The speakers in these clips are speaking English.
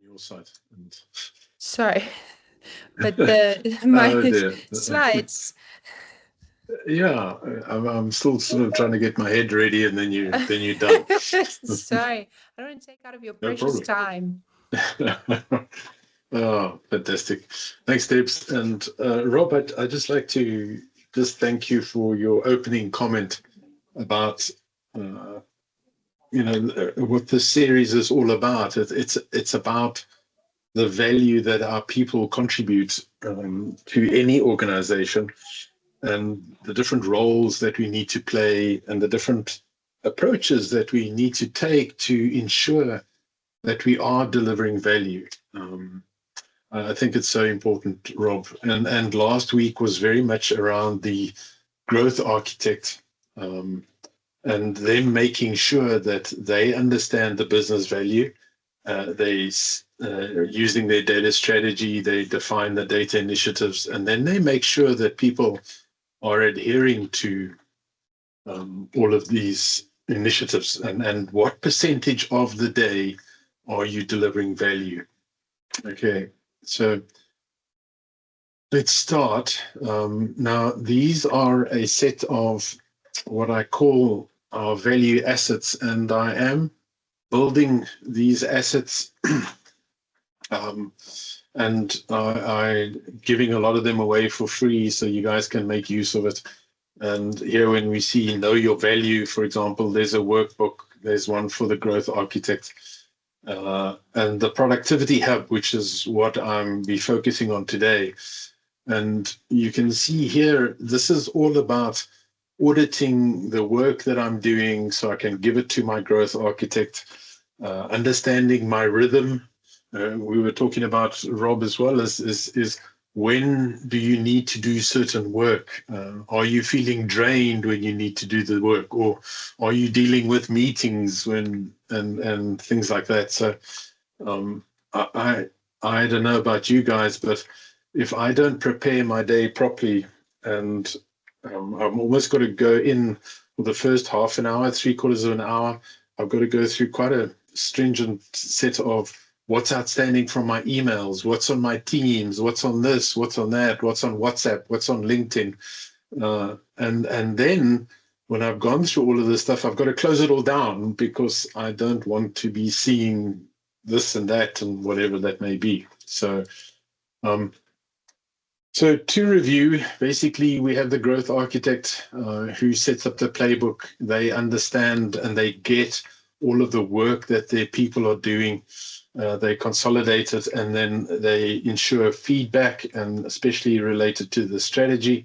your side. And Sorry, but my oh dear. slides. Yeah, I'm still sort of trying to get my head ready, and then you're done. Sorry, I don't want to take out of your No precious problem. time. Oh, fantastic. Thanks, Debs. And Rob, I'd just like to just thank you for your opening comment about what this series is all about. It's about the value that our people contribute to any organization, and the different roles that we need to play, and the different approaches that we need to take to ensure that we are delivering value. I think it's so important, Rob. And last week was very much around the growth architect, and them making sure that they understand the business value. They using their data strategy, they define the data initiatives, and then they make sure that people are adhering to all of these initiatives, and what percentage of the day are you delivering value. Okay, so let's start. Now, these are a set of what I call our value assets, and I am building these assets and I giving a lot of them away for free so you guys can make use of it. And here, when we see know your value, for example, there's a workbook, there's one for the growth architect, and the productivity hub, which is what I'm be focusing on today. And you can see here, this is all about auditing the work that I'm doing so I can give it to my growth architect, understanding my rhythm. We were talking about, Rob, as well, is when do you need to do certain work? Are you feeling drained when you need to do the work, or are you dealing with meetings and things like that? So I don't know about you guys, but if I don't prepare my day properly, and I'm almost got to go in for the first half an hour, 3/4 of an hour, I've got to go through quite a stringent set of what's outstanding from my emails, what's on my Teams, what's on this, what's on that, what's on WhatsApp, what's on LinkedIn. And then when I've gone through all of this stuff, I've got to close it all down because I don't want to be seeing this and that and whatever that may be. So to review, basically, we have the growth architect who sets up the playbook. They understand and they get all of the work that their people are doing. They consolidate it, and then they ensure feedback, and especially related to the strategy,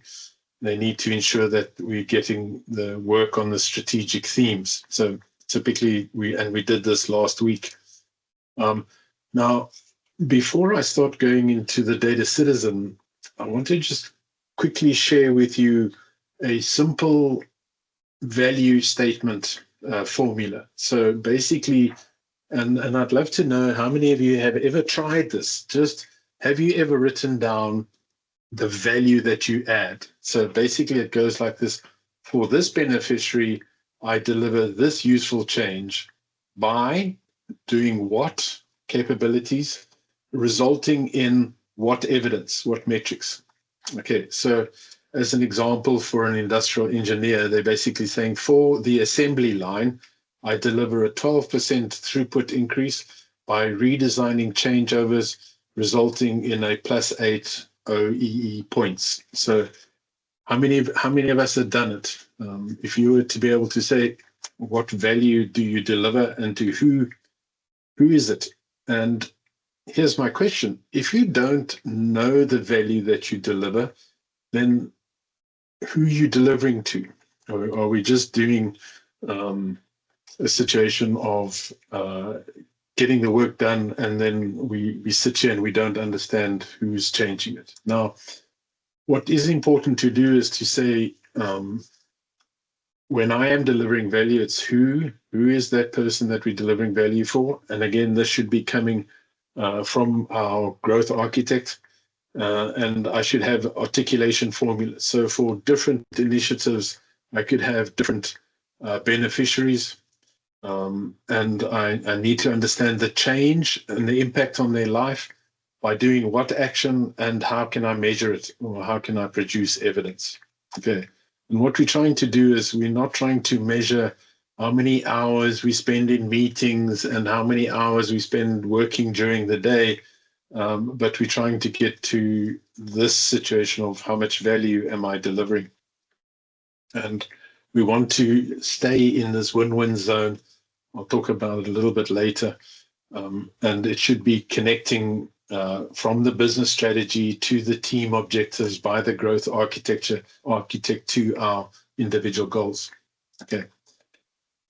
they need to ensure that we're getting the work on the strategic themes. So typically, we did this last week. Now, before I start going into the data citizen, I want to just quickly share with you a simple value statement formula. So basically, and I'd love to know how many of you have ever tried this. Just have you ever written down the value that you add? So basically it goes like this: for this beneficiary, I deliver this useful change by doing what capabilities, resulting in what evidence, what metrics. Okay, so as an example, for an industrial engineer, they're basically saying for the assembly line, I deliver a 12% throughput increase by redesigning changeovers, resulting in a +8 OEE points. So how many of us have done it? If you were to be able to say, what value do you deliver, and to who is it? And here's my question: if you don't know the value that you deliver, then who are you delivering to? Or are we just doing a situation of getting the work done, and then we sit here and we don't understand who's changing it? Now, what is important to do is to say, when I am delivering value, it's who is that person that we're delivering value for? And again, this should be coming from our growth architect, and I should have articulation formulas. So for different initiatives, I could have different beneficiaries. and I need to understand the change and the impact on their life by doing what action, and how can I measure it, or how can I produce evidence. Okay. And what we're trying to do is, we're not trying to measure how many hours we spend in meetings and how many hours we spend working during the day, but we're trying to get to this situation of how much value am I delivering. And we want to stay in this win-win zone. I'll talk about it a little bit later. And it should be connecting from the business strategy to the team objectives by the growth architect to our individual goals. Okay.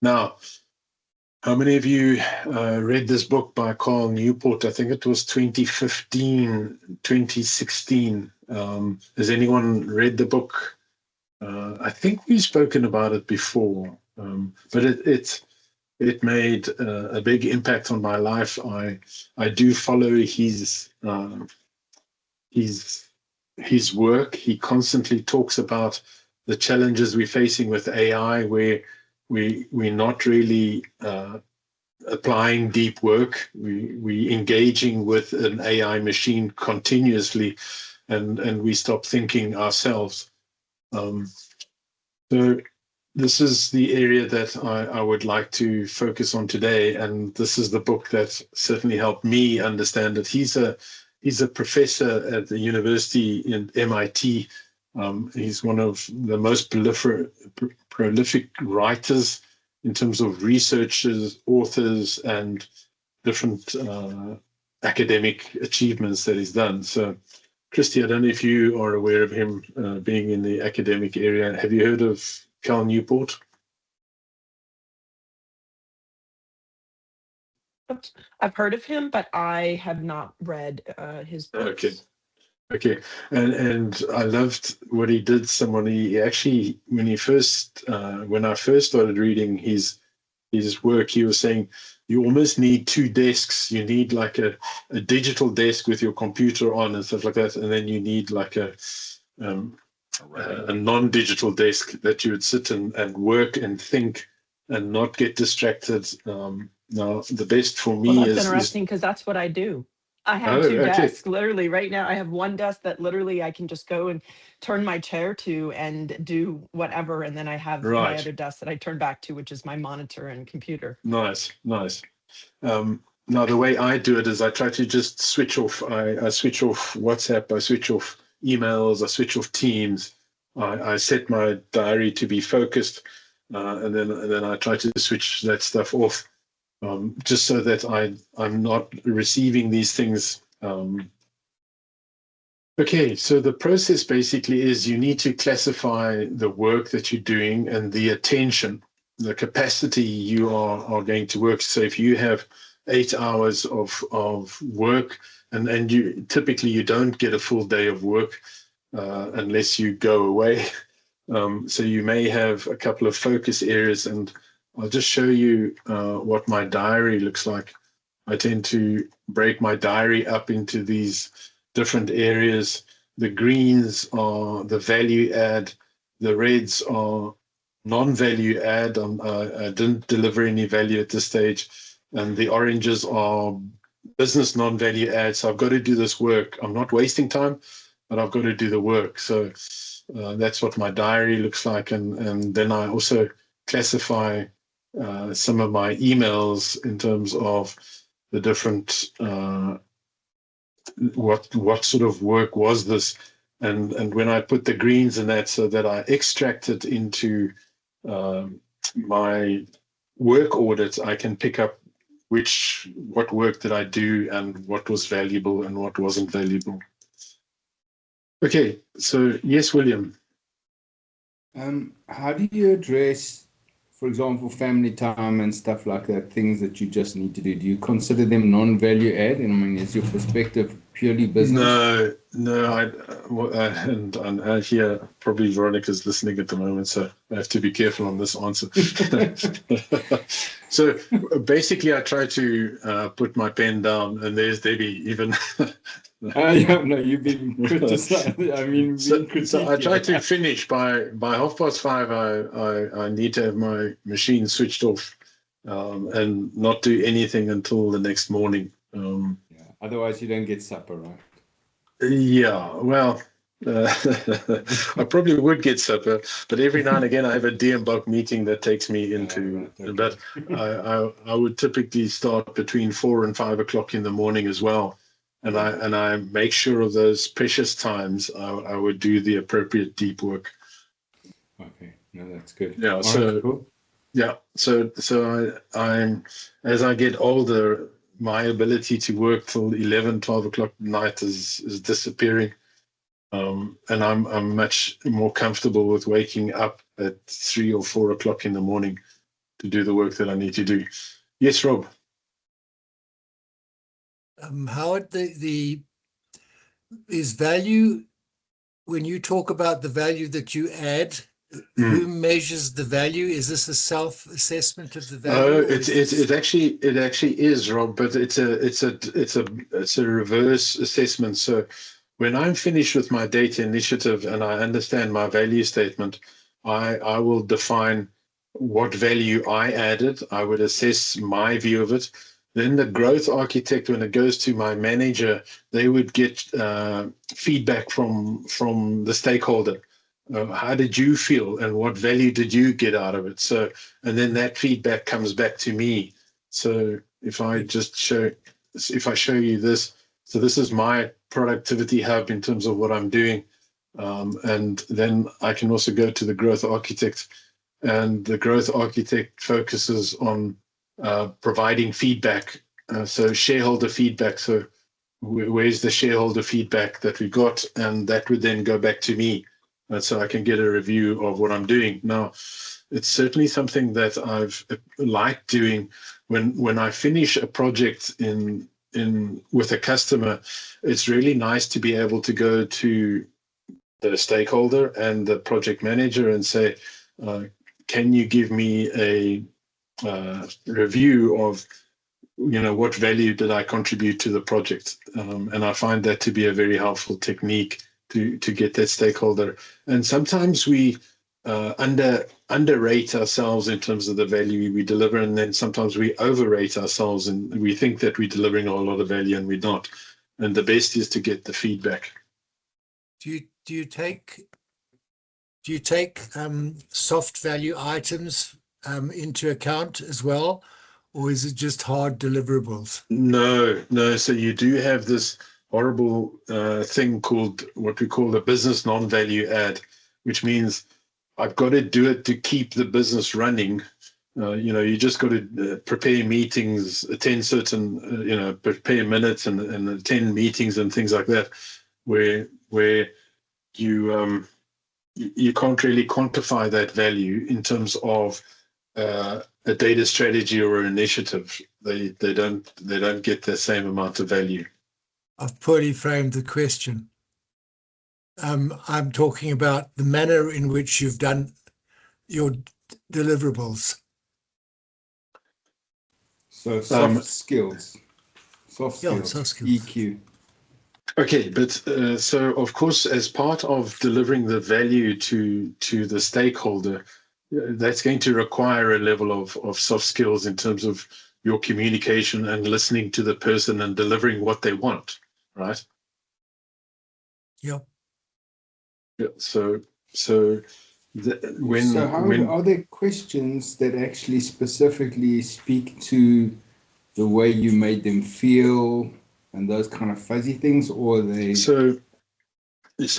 Now, how many of you read this book by Carl Newport? I think it was 2015, 2016. Has anyone read the book? I think we've spoken about it before, but it made a big impact on my life. I do follow his work. He constantly talks about the challenges we're facing with AI, where we're not really applying deep work. We engaging with an AI machine continuously, and we stop thinking ourselves. So this is the area that I would like to focus on today, and this is the book that certainly helped me understand it. He's a professor at the university in MIT. He's one of the most prolific writers in terms of researchers, authors, and different academic achievements that he's done. So, Christy, I don't know if you are aware of him being in the academic area. Have you heard of Cal Newport? I've heard of him, but I have not read his books. Okay. And I loved what he did. He actually, when I first started reading his work, he was saying you almost need two desks. You need like a digital desk with your computer on and stuff like that, and then you need like a non-digital desk that you would sit and work and think and not get distracted. Now, the best for me that's interesting, because that's what I do. I have two desks. Literally right now I have one desk that literally I can just go and turn my chair to and do whatever, and then I have my other desk that I turn back to, which is my monitor and computer. Nice. Now the way I do it is I try to just switch off. I switch off WhatsApp, I switch off emails, I switch off Teams. I set my diary to be focused, and then I try to switch that stuff off. Just so that I'm not receiving these things. Okay, so the process basically is you need to classify the work that you're doing and the attention, the capacity you are going to work. So if you have 8 hours of work, and you typically you don't get a full day of work unless you go away. So you may have a couple of focus areas, and I'll just show you what my diary looks like. I tend to break my diary up into these different areas. The greens are the value add. The reds are non-value add. I didn't deliver any value at this stage. And the oranges are business non-value add. So I've got to do this work. I'm not wasting time, but I've got to do the work. So that's what my diary looks like. And then I also classify some of my emails in terms of the different what sort of work was this, and when I put the greens in that, so that I extract it into my work audit, I can pick up what work did I do and what was valuable and what wasn't valuable. Okay, so yes, William. How do you address, for example, family time and stuff like that, things that you just need to do? Do you consider them non-value add? And I mean, is your perspective purely business? No. And I hear probably Veronica's listening at the moment, so I have to be careful on this answer. So basically, I try to put my pen down, and there's Debbie even. Yeah, no, you've been criticized. I mean, so I try to finish by 5:30. I need to have my machine switched off, and not do anything until the next morning. Yeah. Otherwise, you don't get supper, right? Yeah, well, I probably would get supper, but every now and again I have a DMBOK meeting that takes me into. Right, okay. But I would typically start between 4 and 5 o'clock in the morning as well, and I make sure of those precious times. I would do the appropriate deep work. Okay, no, that's good. Yeah, All so right, cool. yeah, so I'm as I get older, my ability to work till 11, 12 o'clock at night is disappearing. And I'm much more comfortable with waking up at 3 or 4 o'clock in the morning to do the work that I need to do. Yes, Rob. Howard, is value, when you talk about the value that you add, who measures the value? Is this a self-assessment of the value? It actually is, Rob, but it's a reverse assessment. So when I'm finished with my data initiative and I understand my value statement, I will define what value I added. I would assess my view of it. Then the growth architect, when it goes to my manager, they would get feedback from the stakeholder. How did you feel and what value did you get out of it? So, and then that feedback comes back to me. So if I show you this, so this is my productivity hub in terms of what I'm doing. And then I can also go to the growth architect, and the growth architect focuses on providing feedback. So shareholder feedback. So where's the shareholder feedback that we got? And that would then go back to me. So I can get a review of what I'm doing. Now, it's certainly something that I've liked doing when I finish a project with a customer. It's really nice to be able to go to the stakeholder and the project manager and say, can you give me a review of what value did I contribute to the project? And I find that to be a very helpful technique to get that stakeholder. And sometimes we underrate ourselves in terms of the value we deliver, and then sometimes we overrate ourselves and we think that we're delivering a lot of value and we're not. And the best is to get the feedback. Do you take soft value items into account as well, or is it just hard deliverables? No. So you do have this horrible thing called what we call the business non-value add, which means I've got to do it to keep the business running. You just got to prepare meetings, attend certain, prepare minutes and attend meetings and things like that, where you can't really quantify that value in terms of a data strategy or an initiative. They don't get the same amount of value. I've poorly framed the question. I'm talking about the manner in which you've done your deliverables. So soft skills, EQ. Okay, but so of course, as part of delivering the value to the stakeholder, that's going to require a level of soft skills in terms of your communication and listening to the person and delivering what they want, right? Yep. Yeah. So are there questions that actually specifically speak to the way you made them feel and those kind of fuzzy things, or they? So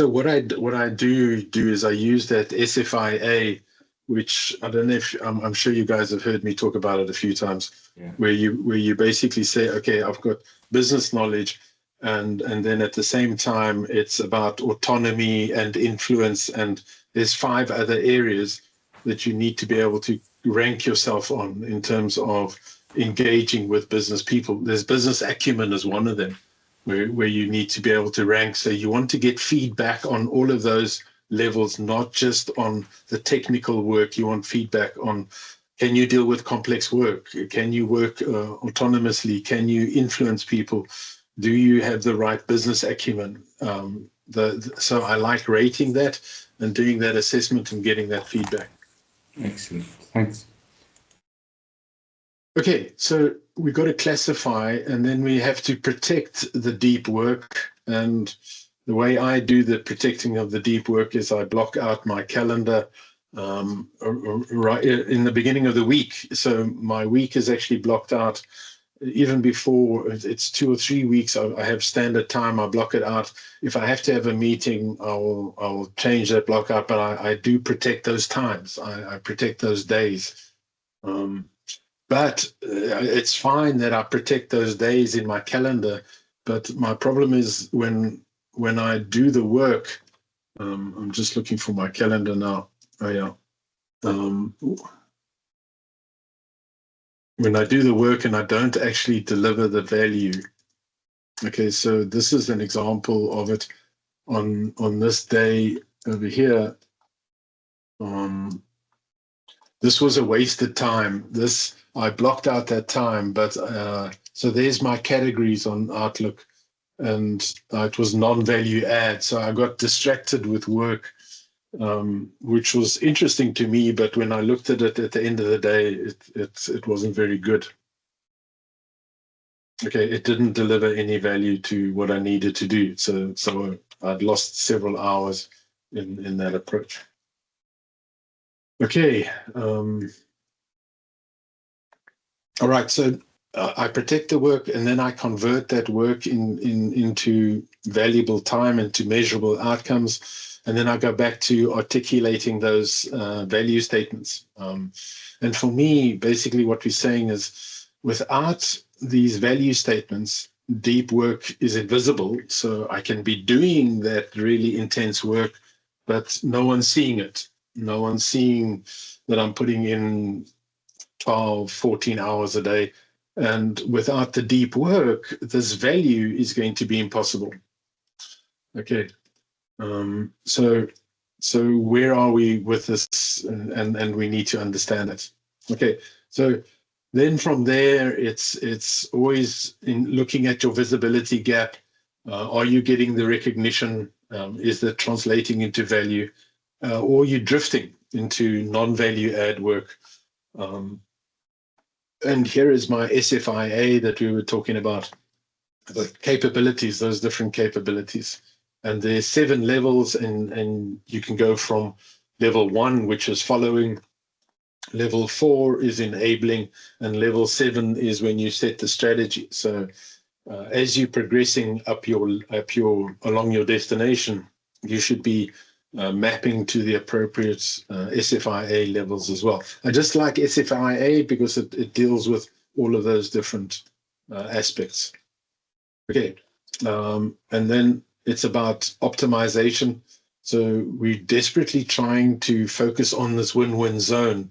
what I do is I use that SFIA, which I don't know if I'm sure you guys have heard me talk about it a few times. Yeah. Where you basically say, okay, I've got business knowledge, and then at the same time it's about autonomy and influence, and there's 5 other areas that you need to be able to rank yourself on in terms of engaging with business people. There's business acumen as one of them, where you need to be able to rank. So you want to get feedback on all of those levels, not just on the technical work. You want feedback on, can you deal with complex work? Can you work autonomously? Can you influence people? Do you have the right business acumen? So I like rating that and doing that assessment and getting that feedback. Excellent. Thanks. Okay, so we've got to classify, and then we have to protect the deep work. And the way I do the protecting of the deep work is I block out my calendar right in the beginning of the week. So my week is actually blocked out even before it's 2 or 3 weeks. I have standard time. I block it out. If I have to have a meeting, I'll change that block out. But I do protect those times. I protect those days. But it's fine that I protect those days in my calendar. But my problem is when I do the work. I'm just looking for my calendar now. Oh yeah. When I do the work and I don't actually deliver the value. Okay, so this is an example of it on this day over here. This was a wasted time. I blocked out that time, but so there's my categories on Outlook, and it was non-value add. So I got distracted with work, which was interesting to me, but when I looked at it at the end of the day, it wasn't very good. Okay, it didn't deliver any value to what I needed to do. So I'd lost several hours in that approach. Okay. All right, so I protect the work, and then I convert that work into valuable time, into measurable outcomes, and then I go back to articulating those value statements. And for me, basically what we're saying is, without these value statements, deep work is invisible. So I can be doing that really intense work, but no one's seeing it. No one's seeing that I'm putting in 12, 14 hours a day. And without the deep work, this value is going to be impossible. Okay. So where are we with this? And we need to understand it. Okay. So then from there, it's always in looking at your visibility gap. Are you getting the recognition? Is that translating into value? Or are you drifting into non-value add work? And here is my SFIA that we were talking about, the capabilities, those different capabilities. And there's 7 levels, and you can go from level 1, which is following, level 4 is enabling, and level 7 is when you set the strategy. So as you're progressing along your destination, you should be mapping to the appropriate SFIA levels as well. I just like SFIA because it deals with all of those different aspects. Okay, and then it's about optimization. So we're desperately trying to focus on this win-win zone.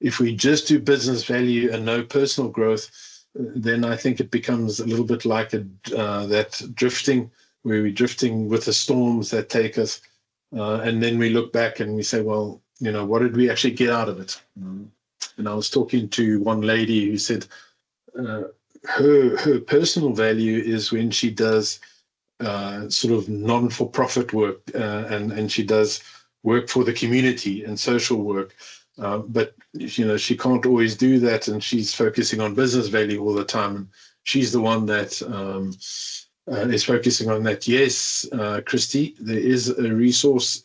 If we just do business value and no personal growth, then I think it becomes a little bit like that drifting, where we're drifting with the storms that take us. And then we look back and we say, well, what did we actually get out of it? And I was talking to one lady who said her personal value is when she does sort of non-for-profit work, and she does work for the community and social work. But she can't always do that, and she's focusing on business value all the time. And she's the one that is focusing on that. Yes, Christy, there is a resource.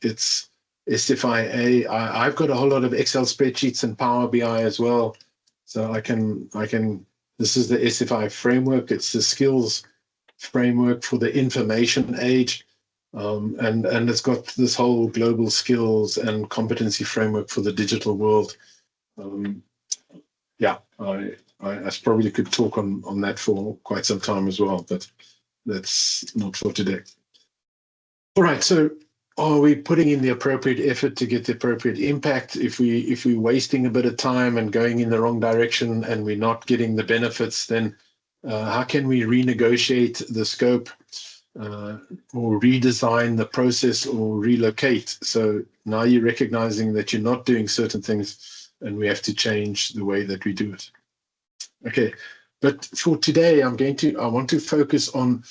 It's SFIA. I've got a whole lot of Excel spreadsheets and Power BI as well. So I can. This is the SFIA framework. It's the skills framework for the information age. And it's got this whole global skills and competency framework for the digital world. I probably could talk on that for quite some time as well, but that's not for today. All right, so are we putting in the appropriate effort to get the appropriate impact? If we're wasting a bit of time and going in the wrong direction and we're not getting the benefits, then how can we renegotiate the scope? Or redesign the process or relocate. So now you're recognizing that you're not doing certain things and we have to change the way that we do it. Okay, but for today, I want to focus on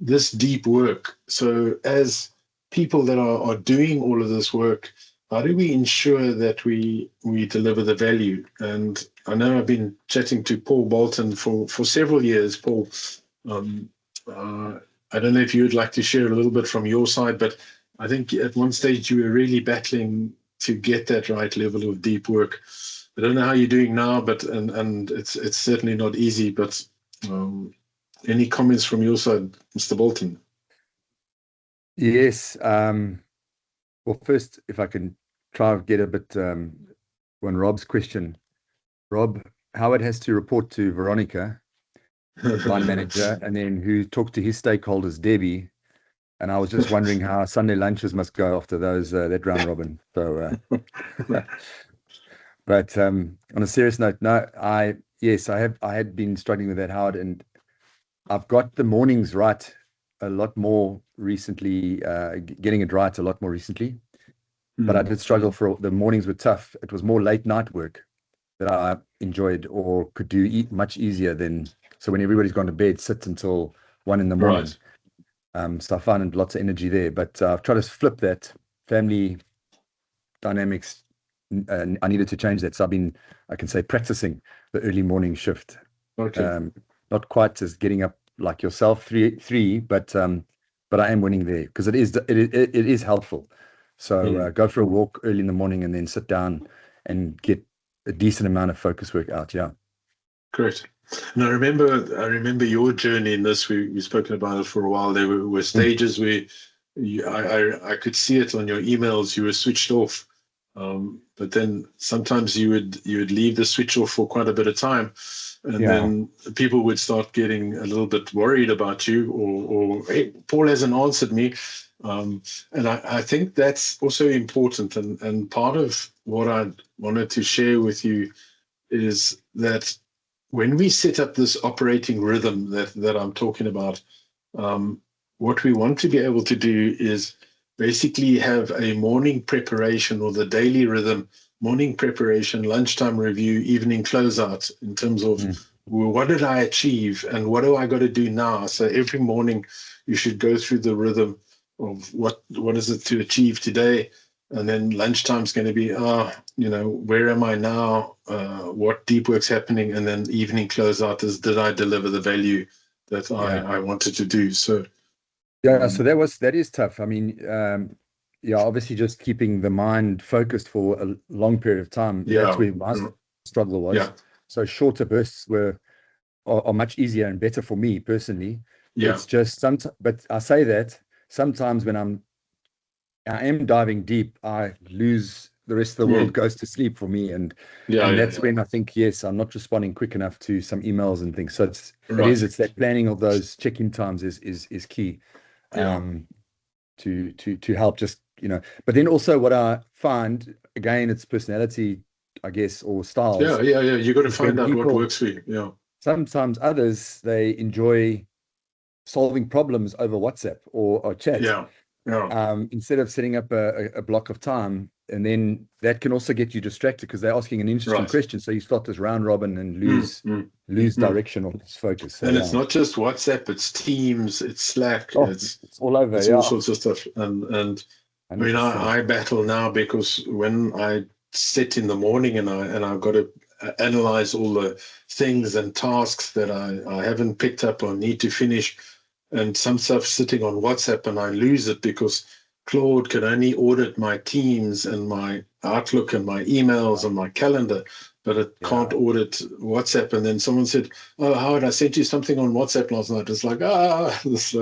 this deep work. So as people that are doing all of this work, how do we ensure that we deliver the value? And I know I've been chatting to Paul Bolton for several years. Paul, I don't know if you would like to share a little bit from your side, but I think at one stage you were really battling to get that right level of deep work. I don't know how you're doing now, but and it's certainly not easy. But any comments from your side, Mr. Bolton? Yes. Well, first, if I can try to get a bit on Rob's question. Rob, Howard has to report to Veronica, line manager, and then who talked to his stakeholders, Debbie. And I was just wondering how Sunday lunches must go after those that round robin. So, but on a serious note, no, I had been struggling with that, Howard, and I've got the mornings right a lot more recently, getting it right a lot more recently. But I did struggle the mornings were tough. It was more late night work that I enjoyed or could do much easier than, so when everybody's gone to bed, sit until 1 in the morning. Right. So I found lots of energy there, but I've tried to flip that family dynamics. I needed to change that. So I've been, I can say, practicing the early morning shift. Okay. Not quite as getting up like yourself, three, but I am winning there because it is helpful. So go for a walk early in the morning and then sit down and get a decent amount of focus work out. Yeah. Great. And I remember your journey in this. We've spoken about it for a while. There were stages where I could see it on your emails. You were switched off, but then sometimes you would leave the switch off for quite a bit of time, and then people would start getting a little bit worried about you, or hey, Paul hasn't answered me. And I think that's also important. And part of what I wanted to share with you is that when we set up this operating rhythm that I'm talking about, what we want to be able to do is basically have a morning preparation or the daily rhythm, morning preparation, lunchtime review, evening closeout in terms of well, what did I achieve and what do I got to do now? So every morning you should go through the rhythm of what is it to achieve today, and then lunchtime's going to be where am I now, what deep work's happening, and then evening closeout is did I deliver the value that I wanted to do. So so that is tough. I mean, obviously just keeping the mind focused for a long period of time, that's where my struggle was. So shorter bursts are much easier and better for me personally. It's just but I say that sometimes when I am diving deep, I lose, the rest of the world goes to sleep for me. And that's when I think, I'm not responding quick enough to some emails and things. So it's that planning of those check-in times is key to help just, but then also what I find, again, it's personality, I guess, or styles. You got to find out what works for you. Sometimes others, they enjoy solving problems over WhatsApp or chat. Instead of setting up a block of time, and then that can also get you distracted because they're asking an interesting question. So you start this round robin and lose direction or lose focus. So, and it's not just WhatsApp; it's Teams, it's Slack, it's all over. It's all sorts of stuff. And I mean, I battle now because when I sit in the morning and I've got to analyze all the things and tasks that I haven't picked up or need to finish. And some stuff sitting on WhatsApp, and I lose it because Claude can only audit my Teams and my Outlook and my emails and my calendar, but it can't audit WhatsApp. And then someone said, "Oh, Howard, I sent you something on WhatsApp last night." It's like, it's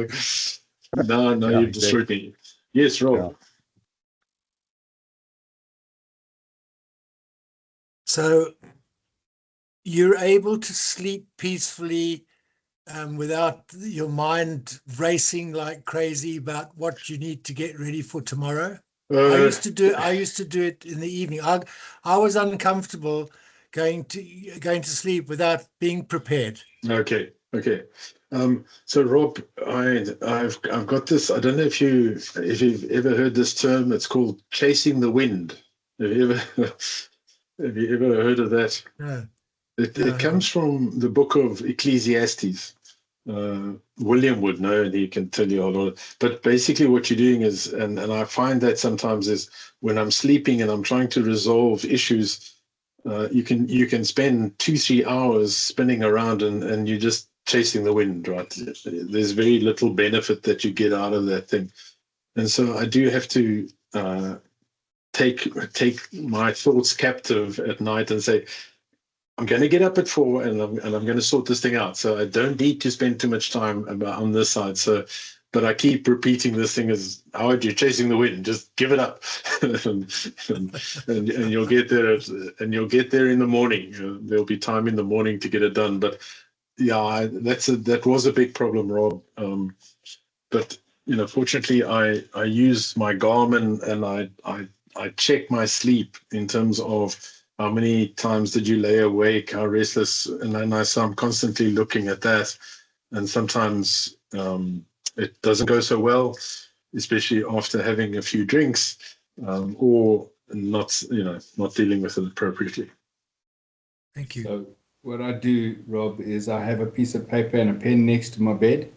like, no, you've destroyed me. Yes, Rob. Yeah. So you're able to sleep peacefully without your mind racing like crazy about what you need to get ready for tomorrow? I used to do it in the evening. I was uncomfortable going to sleep without being prepared. Okay. So Rob, I've got this. I don't know if you've ever heard this term. It's called chasing the wind. Have you ever heard of that? No. It comes from the book of Ecclesiastes. William would know, and he can tell you a lot. But basically what you're doing is, and I find that sometimes is when I'm sleeping and I'm trying to resolve issues, you can spend 2-3 hours spinning around and you're just chasing the wind, right? There's very little benefit that you get out of that thing. And so I do have to take my thoughts captive at night and say, I'm going to get up at 4 and I'm going to sort this thing out. So I don't need to spend too much time on this side. So, but I keep repeating this thing as, Howard, you're chasing the wind. Just give it up, and you'll get there. And you'll get there in the morning. There'll be time in the morning to get it done. But yeah, that was a big problem, Rob. But fortunately, I use my Garmin and I check my sleep in terms of how many times did you lay awake, how restless, and then so I'm constantly looking at that. And sometimes it doesn't go so well, especially after having a few drinks, or not dealing with it appropriately. Thank you. So what I do, Rob, is I have a piece of paper and a pen next to my bed.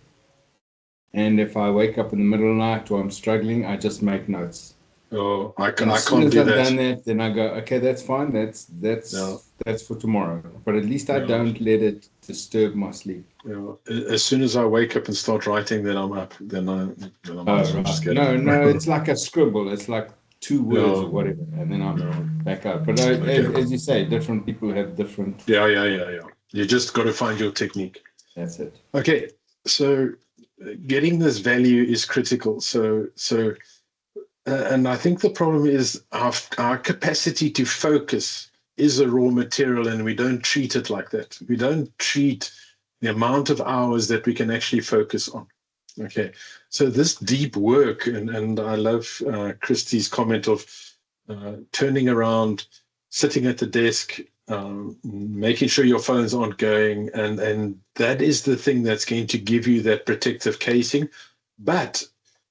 And if I wake up in the middle of the night or I'm struggling, I just make notes. Oh, I can't do that. As soon as I've done that, then I go, okay, that's fine. That's for tomorrow. But at least I don't let it disturb my sleep. As soon as I wake up and start writing, then I'm up. Then I'm right. No, it's like a scribble. It's like 2 words or whatever, and then I'm back up. But as you say, different people have different. Yeah. You just got to find your technique. That's it. Okay, so getting this value is critical. So. And I think the problem is our capacity to focus is a raw material, and we don't treat it like that. We don't treat the amount of hours that we can actually focus on. Okay, so this deep work, and I love Christie's comment of turning around, sitting at the desk, making sure your phones aren't going, and that is the thing that's going to give you that protective casing. But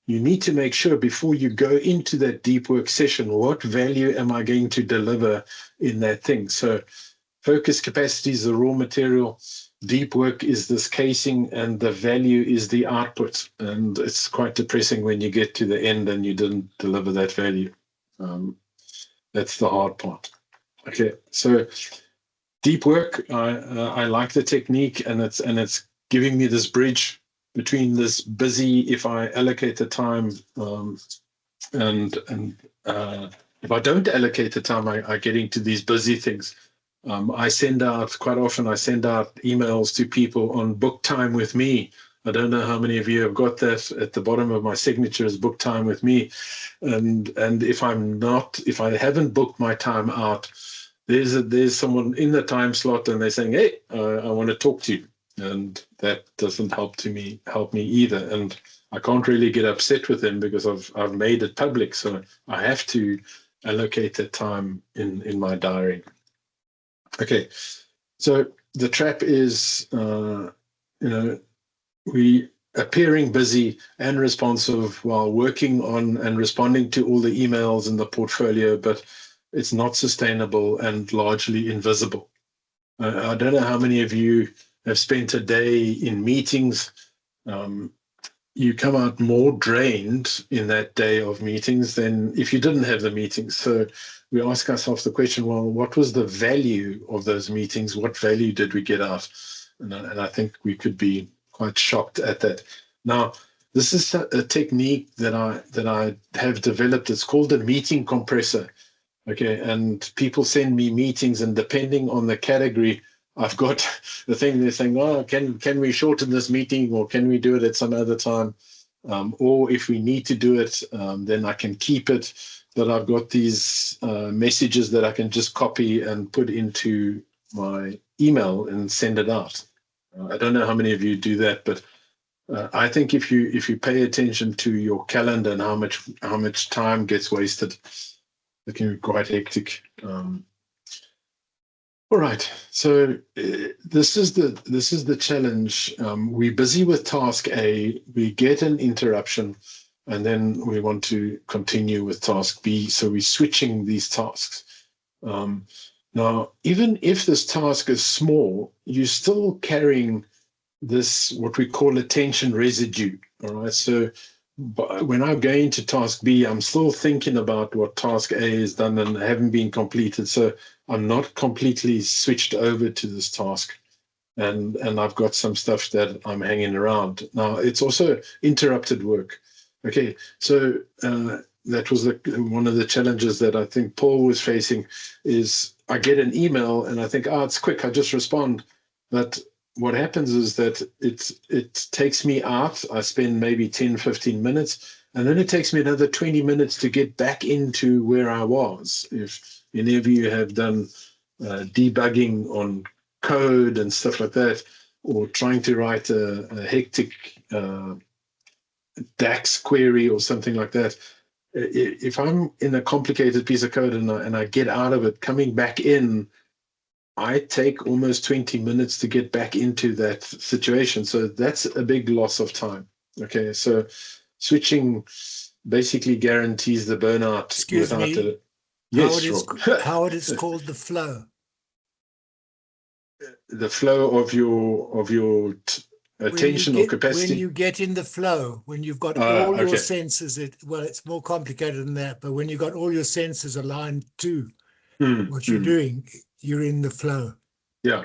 you need to make sure before you go into that deep work session, what value am I going to deliver in that thing? So focus capacity is the raw material, deep work is this casing, and the value is the output. And it's quite depressing when you get to the end and you didn't deliver that value. That's the hard part. Okay, so deep work, I like the technique, and it's giving me this bridge between this busy, if I allocate the time, and if I don't allocate the time, I get into these busy things. Quite often I send out emails to people on book time with me. I don't know how many of you have got that. At the bottom of my signature is book time with me. And if I haven't booked my time out, there's someone in the time slot and they're saying, hey, I want to talk to you. And that doesn't help me either. And I can't really get upset with them because I've made it public. So I have to allocate that time in my diary. Okay, so the trap is, we appearing busy and responsive while working on and responding to all the emails in the portfolio, but it's not sustainable and largely invisible. I don't know how many of you have spent a day in meetings. You come out more drained in that day of meetings than if you didn't have the meetings. So we ask ourselves the question, well, what was the value of those meetings? What value did we get out? And I think we could be quite shocked at that. Now, this is a technique that I have developed. It's called a meeting compressor. Okay, and people send me meetings, and depending on the category, I've got the thing they're saying, oh, can we shorten this meeting, or can we do it at some other time? Or if we need to do it, then I can keep it. But I've got these messages that I can just copy and put into my email and send it out. I don't know how many of you do that, but I think if you pay attention to your calendar and how much time gets wasted, it can be quite hectic. All right, so this is the challenge. We're busy with task A, we get an interruption, and then we want to continue with task B, so we're switching these tasks. Now, even if this task is small, you're still carrying this what we call attention residue. All right. So when I go into task B, I'm still thinking about what task A is done and haven't been completed. So I'm not completely switched over to this task. And I've got some stuff that I'm hanging around. Now, it's also interrupted work. Okay, so that was one of the challenges that I think Paul was facing is I get an email and I think, oh, it's quick, I just respond. But what happens is that it takes me out. I spend maybe 10, 15 minutes, and then it takes me another 20 minutes to get back into where I was. If any of you have done debugging on code and stuff like that, or trying to write a hectic DAX query or something like that, if I'm in a complicated piece of code and I get out of it, coming back in, I take almost 20 minutes to get back into that situation. So that's a big loss of time. Okay, so switching basically guarantees the burnout. Excuse me. Yes, how it is called the flow. The flow of your attention or capacity. When you get in the flow, when you've got all your senses, well, it's more complicated than that, but when you've got all your senses aligned to what you're doing, you're in the flow. Yeah.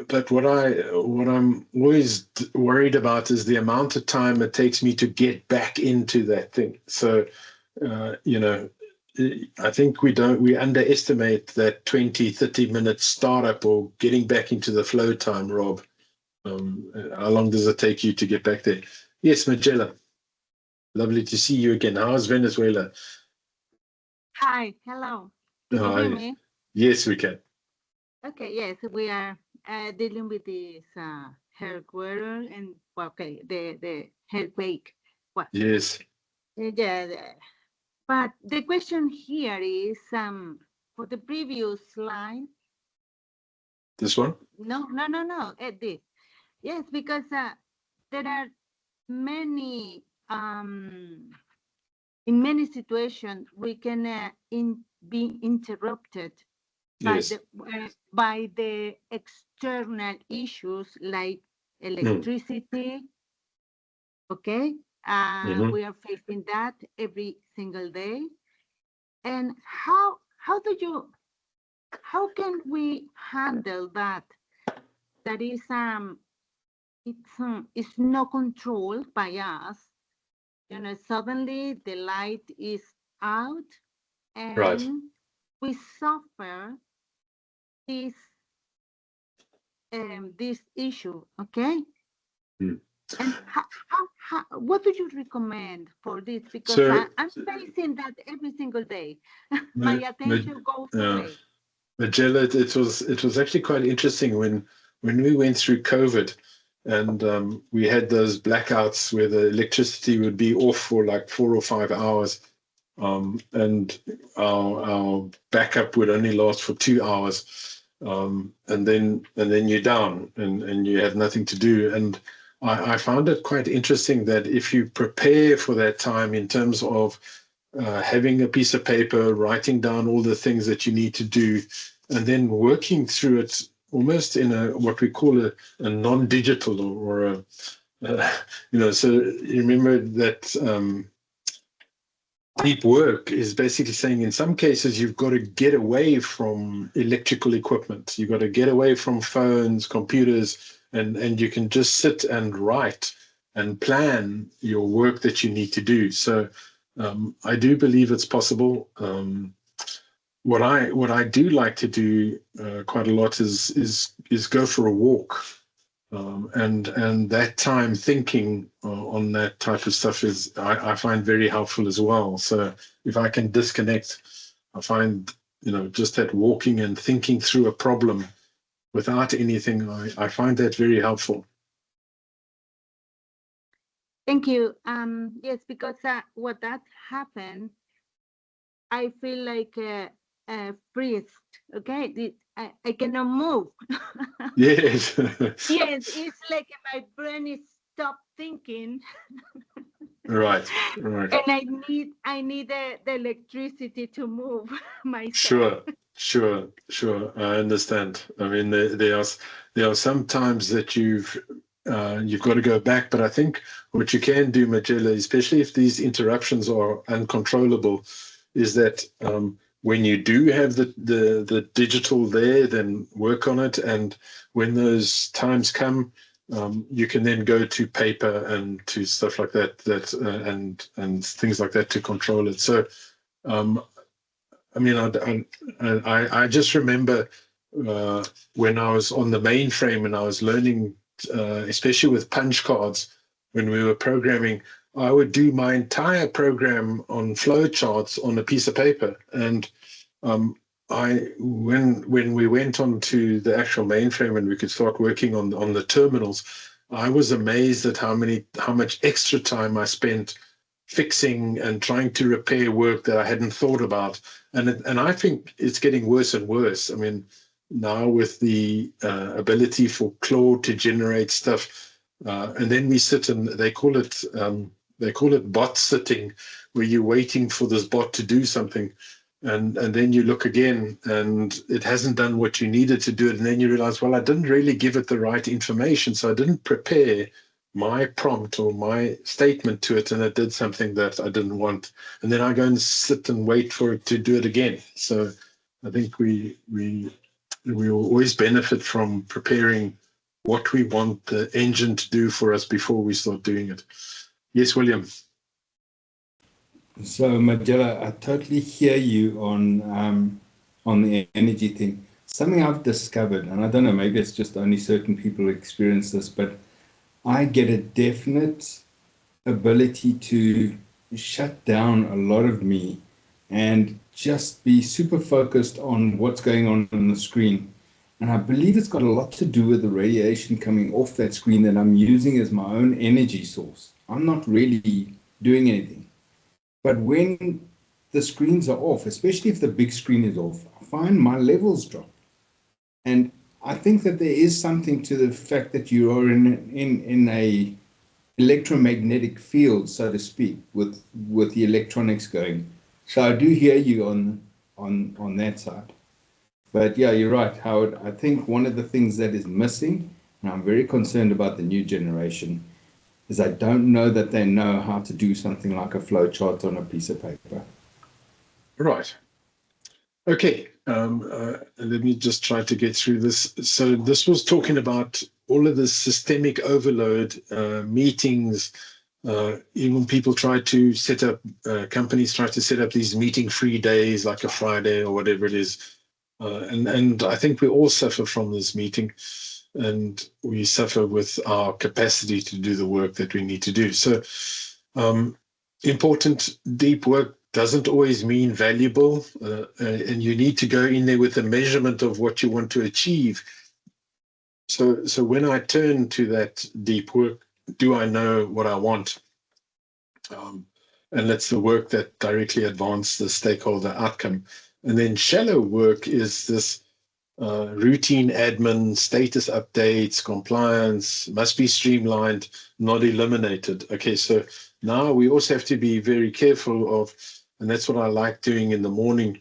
But what I'm always worried about is the amount of time it takes me to get back into that thing. So, I think we underestimate that 20, 30 minute startup or getting back into the flow time, Rob. How long does it take you to get back there? Yes, Magella. Lovely to see you again. How's Venezuela? Hi, hello. Can you hear me? Yes, we can. Okay, yes, we are dealing with this earthquake and the earthquake. Well, yes. Yeah, but the question here is for the previous slide. This one? No. This. Yes, because there are many in many situations we can be interrupted by the external issues like electricity. Okay, we are facing that every single day. And how can we handle that? That is it's not controlled by us. Suddenly the light is out and we suffer this issue. Okay. And what do you recommend for this? Because I'm facing that every single day. My attention goes away. Magella, it was actually quite interesting when we went through COVID and we had those blackouts where the electricity would be off for like 4 or 5 hours, and our backup would only last for 2 hours, and then you're down and you have nothing to do. And I found it quite interesting that if you prepare for that time in terms of having a piece of paper, writing down all the things that you need to do, and then working through it almost in what we call a non-digital or so you remember that deep work is basically saying in some cases you've got to get away from electrical equipment. You've got to get away from phones, computers, and you can just sit and write and plan your work that you need to do. So I do believe it's possible. What I do like to do quite a lot is go for a walk, and that time thinking on that type of stuff is I find very helpful as well. So if I can disconnect, I find just that walking and thinking through a problem without anything, I find that very helpful. Thank you. Yes, because what that happened, I feel like freezed. Okay, I cannot move. Yes. Yes, it's like my brain is stopped thinking. Right. And I need the electricity to move myself. Sure. Sure. I understand. I mean, there are some times that you've got to go back, but I think what you can do, Magella, especially if these interruptions are uncontrollable, is that when you do have the digital there, then work on it, and when those times come, you can then go to paper and to stuff like that, and things like that to control it. So, I mean, I just remember when I was on the mainframe and I was learning, especially with punch cards, when we were programming, I would do my entire program on flowcharts on a piece of paper. And when we went on to the actual mainframe and we could start working on the terminals, I was amazed at how much extra time I spent fixing and trying to repair work that I hadn't thought about. And I think it's getting worse and worse. I mean, now with the ability for Claude to generate stuff, and then we sit and they call it bot sitting, where you're waiting for this bot to do something, and then you look again and it hasn't done what you needed to do it, and then you realize, well, I didn't really give it the right information, so I didn't prepare my prompt or my statement to it, and it did something that I didn't want, and then I go and sit and wait for it to do it again. So I think we will always benefit from preparing what we want the engine to do for us before we start doing it. Yes, William. So Magella, I totally hear you on the energy thing. Something I've discovered, and I don't know, maybe it's just only certain people experience this, but I get a definite ability to shut down a lot of me and just be super focused on what's going on the screen. And I believe it's got a lot to do with the radiation coming off that screen that I'm using as my own energy source. I'm not really doing anything. But when the screens are off, especially if the big screen is off, I find my levels drop. And I think that there is something to the fact that you are in a electromagnetic field, so to speak, with the electronics going. So I do hear you on that side. But yeah, you're right, Howard. I think one of the things that is missing, and I'm very concerned about the new generation, is I don't know that they know how to do something like a flowchart on a piece of paper. Right. Okay. Let me just try to get through this. So this was talking about all of this systemic overload, meetings, even people try to set up, companies try to set up these meeting-free days like a Friday or whatever it is. And I think we all suffer from this meeting, and we suffer with our capacity to do the work that we need to do. So important deep work doesn't always mean valuable, and you need to go in there with a measurement of what you want to achieve. So when I turn to that deep work, do I know what I want? And that's the work that directly advances the stakeholder outcome. And then shallow work is this routine admin, status updates, compliance, must be streamlined, not eliminated. Okay, so now we also have to be very careful of, and that's what I like doing in the morning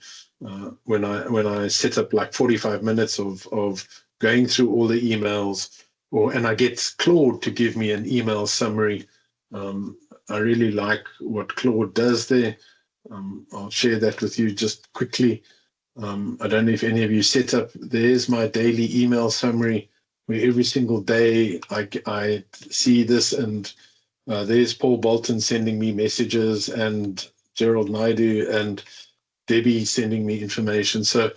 when I set up like 45 minutes of going through all the emails, and I get Claude to give me an email summary. I really like what Claude does there. I'll share that with you just quickly. I don't know if any of you set up, there's my daily email summary, where every single day I see this, and there's Paul Bolton sending me messages, and Gerald Naidu and Debbie sending me information. So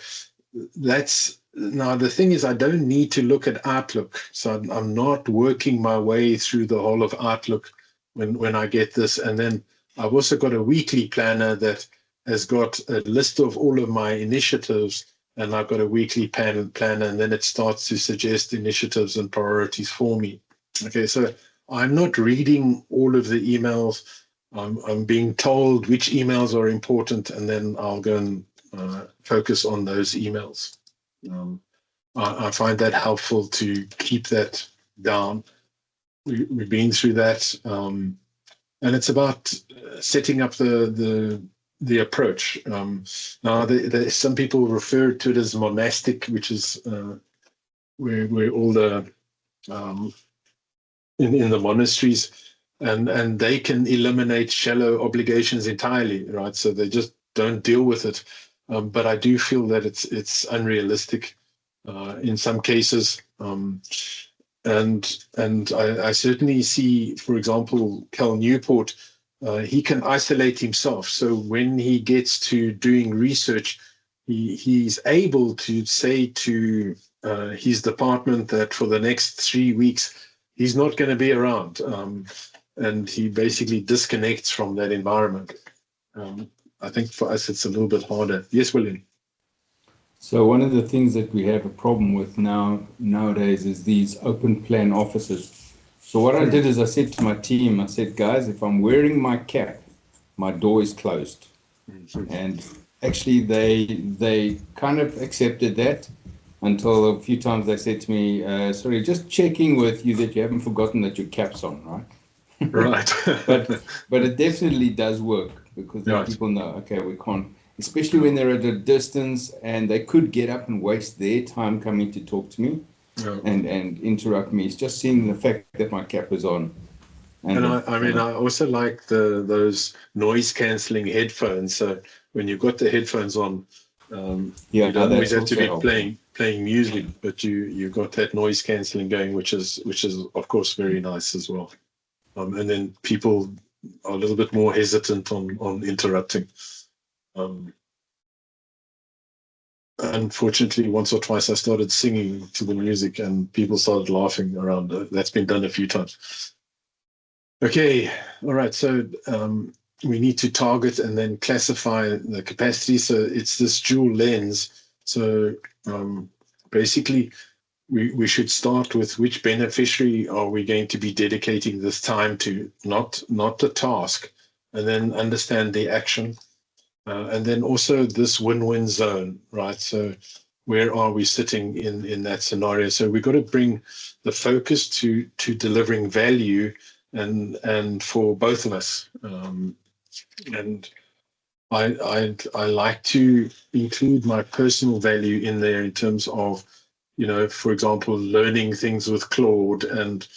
that's, now the thing is, I don't need to look at Outlook. So I'm not working my way through the whole of Outlook when I get this. And then I've also got a weekly planner that has got a list of all of my initiatives, and I've got a weekly planner, and then it starts to suggest initiatives and priorities for me. Okay, so I'm not reading all of the emails. I'm being told which emails are important, and then I'll go and focus on those emails. I find that helpful to keep that down. We've been through that, and it's about setting up the the approach. Now, some people refer to it as monastic, which is where all the in the monasteries, and they can eliminate shallow obligations entirely, right? So they just don't deal with it. But I do feel that it's unrealistic in some cases. And I certainly see, for example, Cal Newport, he can isolate himself. So when he gets to doing research, he's able to say to his department that for the next 3 weeks, he's not going to be around. And he basically disconnects from that environment. I think for us, it's a little bit harder. Yes, William? So one of the things that we have a problem with nowadays is these open plan offices. So what I did is I said to my team, I said, guys, if I'm wearing my cap, my door is closed. And actually they kind of accepted that until a few times they said to me, sorry, just checking with you that you haven't forgotten that your cap's on, right? Right. but it definitely does work, because then people know, okay, we can't, especially when they're at a distance and they could get up and waste their time coming to talk to me and interrupt me. It's just seeing the fact that my cap is on. And I also like those noise cancelling headphones. So when you've got the headphones on, you don't always have to be playing music, but you've got that noise cancelling going, which is of course very nice as well. And then people are a little bit more hesitant on interrupting. Unfortunately, once or twice I started singing to the music and people started laughing around. That's been done a few times. Okay, all right. So we need to target and then classify the capacity. So it's this dual lens. So basically, we should start with which beneficiary are we going to be dedicating this time to, not the task, and then understand the action. And then also this win-win zone, right? So where are we sitting in that scenario? So we've got to bring the focus to delivering value and for both of us. And I like to include my personal value in there in terms of, for example, learning things with Claude and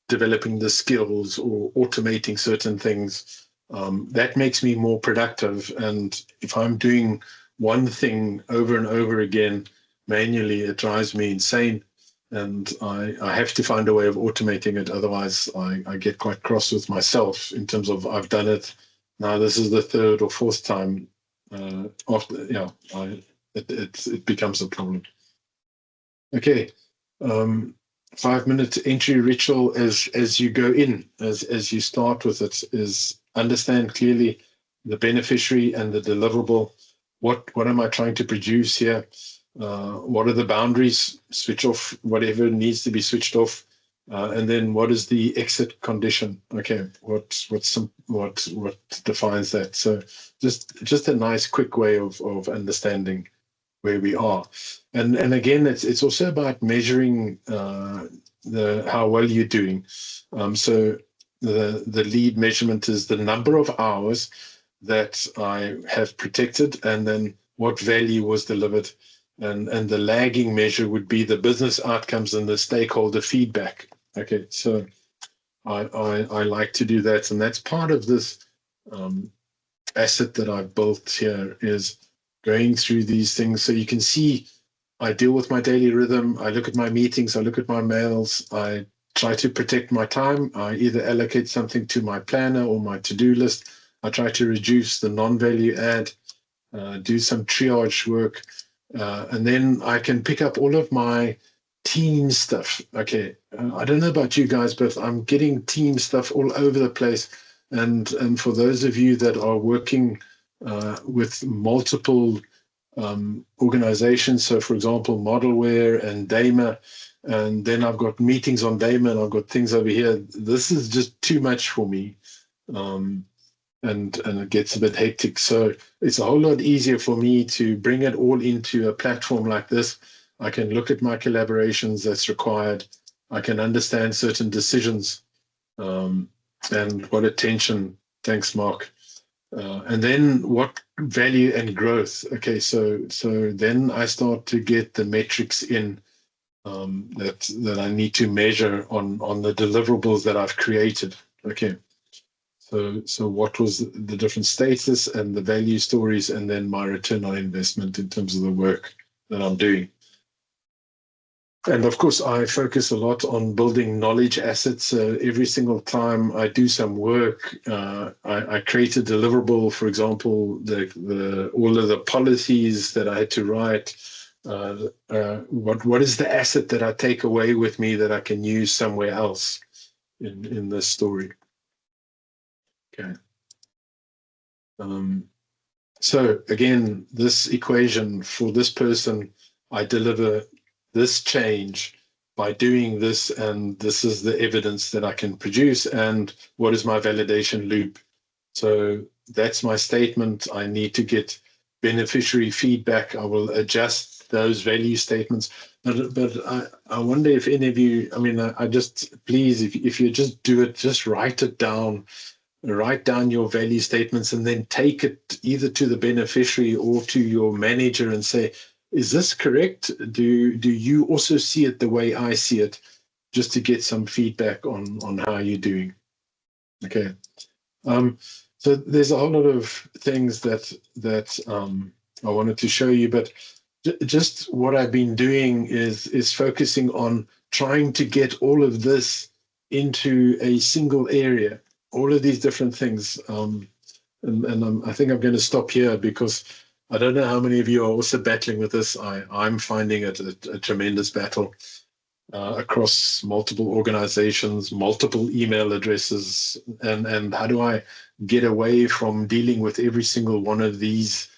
developing the skills or automating certain things. That makes me more productive. And if I'm doing one thing over and over again manually, it drives me insane. And I have to find a way of automating it. Otherwise, I get quite cross with myself in terms of I've done it. Now this is the third or fourth time. It becomes a problem. Okay. 5-minute entry ritual as you go in, as you start with it, is understand clearly the beneficiary and the deliverable. What am I trying to produce here? What are the boundaries? Switch off whatever needs to be switched off, and then what is the exit condition? Okay, what defines that? So just a nice quick way of understanding where we are, and again, it's also about measuring how well you're doing. So the lead measurement is the number of hours that I have protected, and then what value was delivered. And the lagging measure would be the business outcomes and the stakeholder feedback. Okay, so I like to do that, and that's part of this asset that I've built here, is going through these things. So you can see I deal with my daily rhythm, I look at my meetings, I look at my mails, I try to protect my time. I either allocate something to my planner or my to-do list. I try to reduce the non-value add, do some triage work, and then I can pick up all of my team stuff. Okay, I don't know about you guys, but I'm getting team stuff all over the place. And for those of you that are working with multiple organizations, so for example, Modelware and Damer, and then I've got meetings on Damer and I've got things over here. This is just too much for me. And it gets a bit hectic. So it's a whole lot easier for me to bring it all into a platform like this. I can look at my collaborations that's required. I can understand certain decisions and what attention. Thanks, Mark. And then what value and growth? Okay, so then I start to get the metrics in that I need to measure on the deliverables that I've created. Okay, so what was the different status and the value stories, and then my return on investment in terms of the work that I'm doing. And of course, I focus a lot on building knowledge assets. Every single time I do some work, I create a deliverable. For example, all of the policies that I had to write. What is the asset that I take away with me that I can use somewhere else in this story? Okay. So again, this equation for this person, I deliver this change by doing this, and this is the evidence that I can produce, and what is my validation loop? So that's my statement. I need to get beneficiary feedback. I will adjust those value statements. But I wonder if any of you, I mean, I just, please, if you just do it, just write it down. Write down your value statements and then take it either to the beneficiary or to your manager and say, is this correct? Do you also see it the way I see it? Just to get some feedback on how you're doing. Okay. So there's a whole lot of things that I wanted to show you, but just what I've been doing is focusing on trying to get all of this into a single area, all of these different things. I think I'm going to stop here because I don't know how many of you are also battling with this. I'm finding it a tremendous battle across multiple organizations, multiple email addresses, and how do I get away from dealing with every single one of these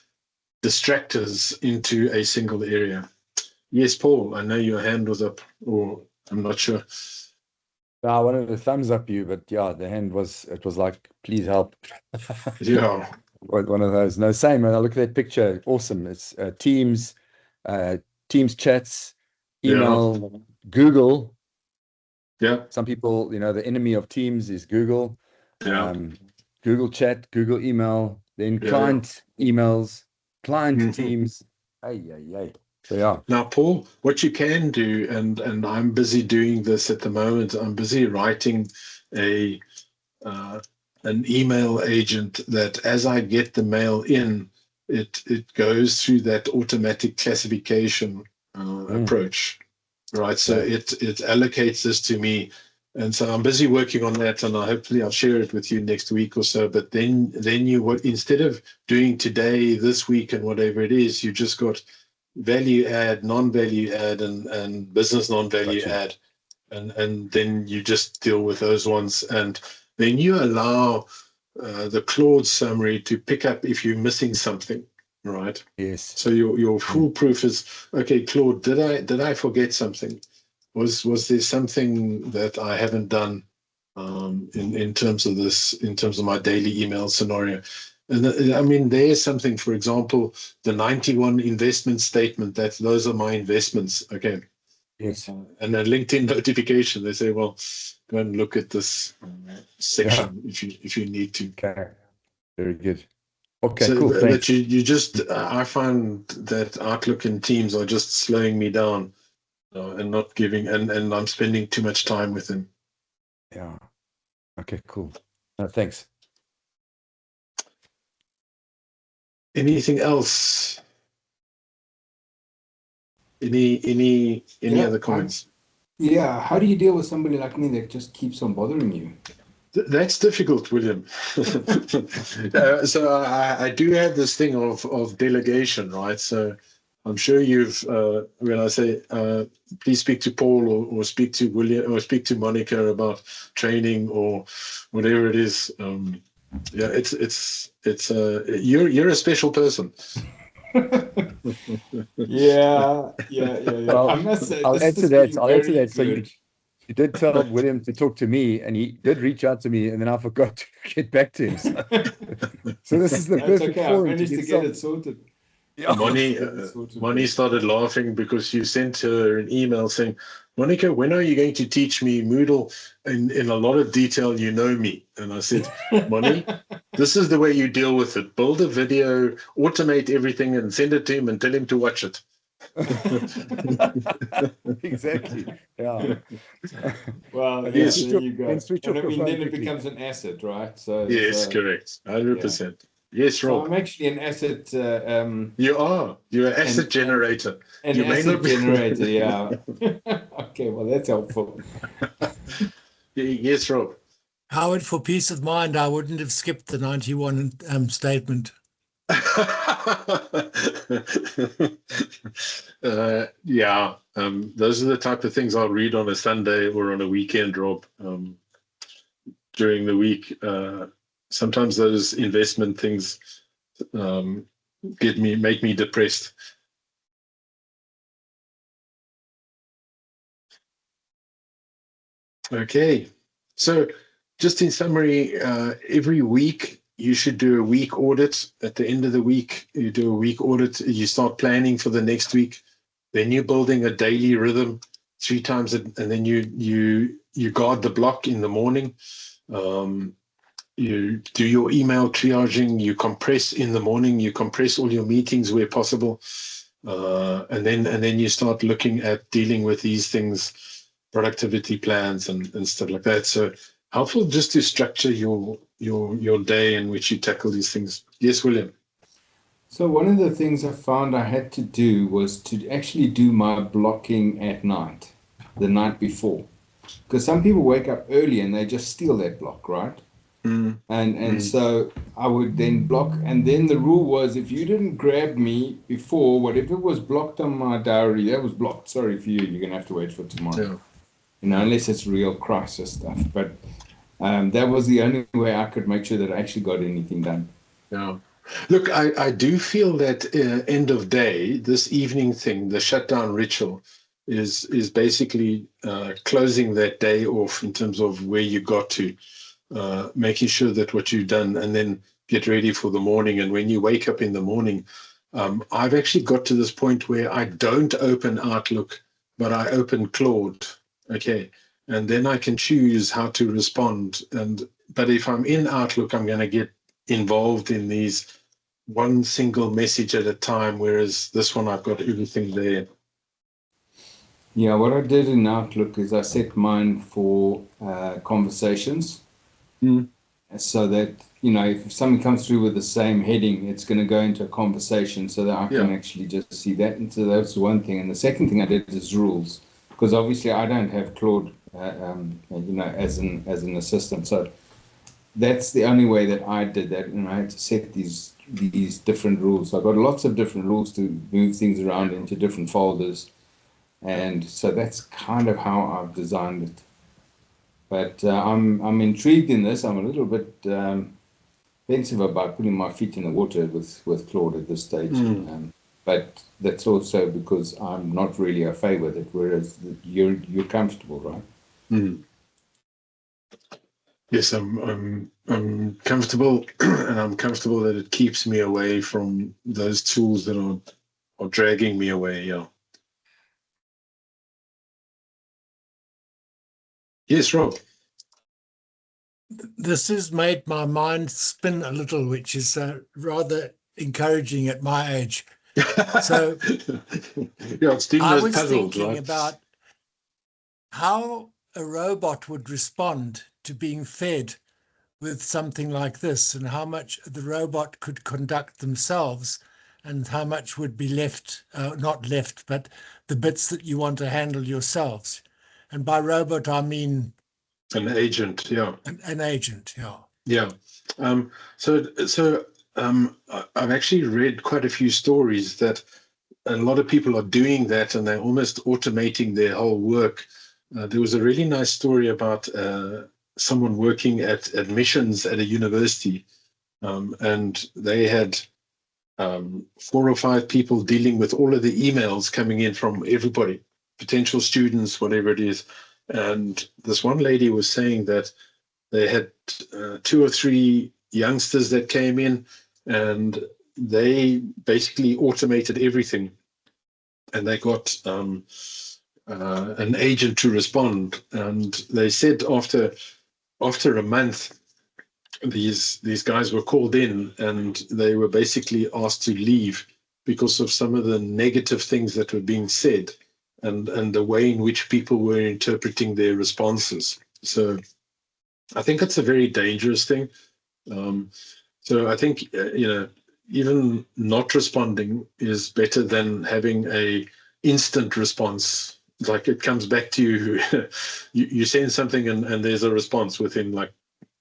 distractors into a single area? Yes, Paul, I know your hand was up, or I'm not sure. I wanted to thumbs up you, but yeah, the hand was like, please help. Yeah. One of those. No, same. And I look at that picture. Awesome. It's Teams chats, email, yeah. Google. Yeah. Some people, the enemy of Teams is Google. Yeah. Google Chat, Google Email, then client emails, client Teams. Ay. So yeah. Now, Paul, what you can do, and I'm busy doing this at the moment. I'm busy writing an email agent that, as I get the mail in, it goes through that automatic classification approach, right? So it allocates this to me, and so I'm busy working on that, and hopefully I'll share it with you next week or so. But then you, instead of doing today, this week, and whatever it is, you just got value add, non-value add, and business non-value add, and then you just deal with those ones, and then you allow the Claude summary to pick up if you're missing something, right? Yes. So your foolproof is, okay, Claude, did I forget something? Was there something that I haven't done in terms of this, in terms of my daily email scenario? And I mean, there's something, for example, the 91 investment statement, those are my investments. Okay. Yes. And a LinkedIn notification, they say, well, go and look at this section if you need to. Okay. Very good. Okay, so cool. Thanks. But you just, I find that Outlook and Teams are just slowing me down and not giving, and I'm spending too much time with them. Yeah. Okay, cool. Thanks. Anything else? Any other comments? How do you deal with somebody like me that just keeps on bothering you? That's difficult, William. So I do have this thing of delegation, right? So I'm sure you've, when I say, please speak to Paul or speak to William or speak to Monica about training or whatever it is. You're a special person. Yeah. Well, I must say, I'll answer that. So you did tell William to talk to me, and he did reach out to me, and then I forgot to get back to him. So this is the perfect forum to get it sorted. Moni started laughing because you sent her an email saying, Monica, when are you going to teach me Moodle in a lot of detail? You know me. And I said, Moni, this is the way you deal with it. Build a video, automate everything, and send it to him and tell him to watch it. Exactly. Yeah. Well, yes, there you go. And I mean, then it becomes an asset, right? So yes, correct. 100%. Yeah. Yes, Rob. So I'm actually an asset. You are. You're an asset generator. An asset generator, yeah. Okay, well, that's helpful. Yes, Rob. Howard, for peace of mind, I wouldn't have skipped the 91 statement. Yeah, those are the type of things I'll read on a Sunday or on a weekend, Rob. During the week, sometimes those investment things make me depressed. Okay, so just in summary, every week you should do a week audit. At the end of the week, you do a week audit. You start planning for the next week. Then you're building a daily rhythm 3 times, and then you guard the block in the morning. You do your email triaging. You compress in the morning. You compress all your meetings where possible, and then you start looking at dealing with these things, productivity plans and stuff like that. So helpful just to structure your day in which you tackle these things. Yes, William. So one of the things I found I had to do was to actually do my blocking at night, the night before, because some people wake up early and they just steal that block, right? So I would then block, and then the rule was if you didn't grab me before, whatever was blocked on my diary, that was blocked. Sorry for you, you're gonna have to wait for tomorrow. Yeah. You know, unless it's real crisis stuff. But that was the only way I could make sure that I actually got anything done. Yeah. Look, I do feel that end of day, this evening thing, the shutdown ritual, is basically closing that day off in terms of where you got to, making sure that what you've done, and then get ready for the morning. And when you wake up in the morning, I've actually got to this point where I don't open Outlook, but I open Claude. Okay. And then I can choose how to respond. But if I'm in Outlook, I'm going to get involved in these one single message at a time, whereas this one I've got everything there. Yeah, what I did in Outlook is I set mine for conversations, so that, you know, if something comes through with the same heading, it's going to go into a conversation so that I can actually just see that. And so that's one thing. And the second thing I did is rules, because obviously I don't have Claude, you know, as an assistant. So that's the only way that I did that, and I had to set these different rules. So I got lots of different rules to move things around into different folders, and so that's kind of how I've designed it. But I'm intrigued in this. I'm a little bit pensive about putting my feet in the water with Claude at this stage. But that's also because I'm not really a fan with it, whereas you're comfortable, right? Yes, I'm comfortable, and I'm comfortable that it keeps me away from those tools that are dragging me away. Yeah. Yes, Rob. This has made my mind spin a little, which is rather encouraging at my age. So yeah, it's doing I those was puzzles, thinking right? about how a robot would respond to being fed with something like this, and how much the robot could conduct themselves, and how much would be left, not left, but the bits that you want to handle yourselves. And by robot, I mean an agent, yeah. An agent, yeah. Yeah. So I've actually read quite a few stories that a lot of people are doing that, and they're almost automating their whole work. There was a really nice story about someone working at admissions at a university, and they had 4 or 5 people dealing with all of the emails coming in from everybody, potential students, whatever it is. And this one lady was saying that they had 2 or 3 youngsters that came in, and they basically automated everything, and they got an agent to respond. And they said after a month, these guys were called in, and they were basically asked to leave because of some of the negative things that were being said, and the way in which people were interpreting their responses. So I think it's a very dangerous thing. So I think, even not responding is better than having a instant response. Like, it comes back to you, you send something and there's a response within like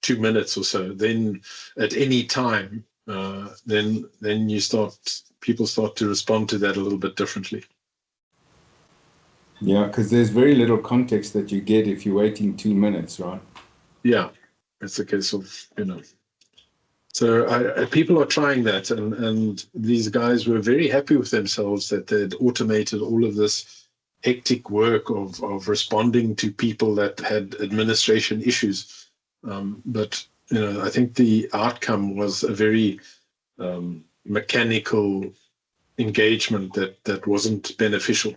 2 minutes or so. Then at any time, then people start to respond to that a little bit differently. Yeah, because there's very little context that you get if you're waiting 2 minutes, right? Yeah, it's a case of, So people are trying that, and these guys were very happy with themselves that they'd automated all of this hectic work of responding to people that had administration issues. But I think the outcome was a very mechanical engagement that wasn't beneficial.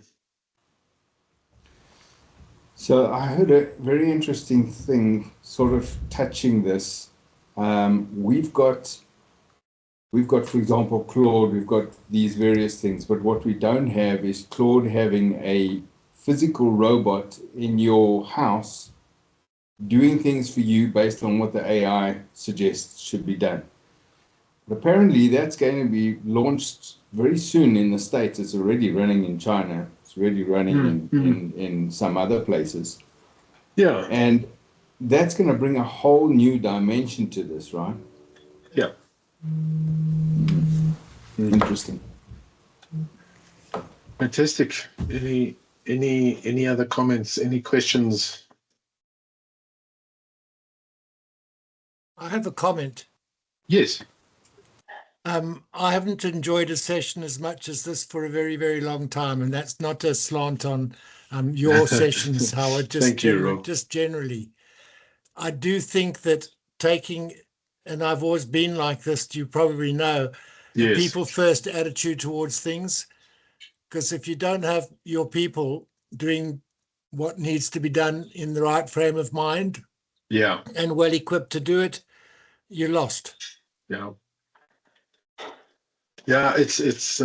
So I heard a very interesting thing sort of touching this. We've got, for example, Claude, we've got these various things, but what we don't have is Claude having a physical robot in your house doing things for you based on what the AI suggests should be done. But apparently that's going to be launched very soon in the States. It's already running in China. It's already running in some other places. Yeah. And that's going to bring a whole new dimension to this, right? Yeah. Interesting. Fantastic. Any other comments? Any questions? I have a comment. Yes. I haven't enjoyed a session as much as this for a very, very long time, and that's not a slant on your sessions, Howard. Thank you, Rob. Just generally, I do think that taking, and I've always been like this, you probably know, the people first attitude towards things. Because if you don't have your people doing what needs to be done in the right frame of mind, and well equipped to do it, you're lost. Yeah. Yeah, it's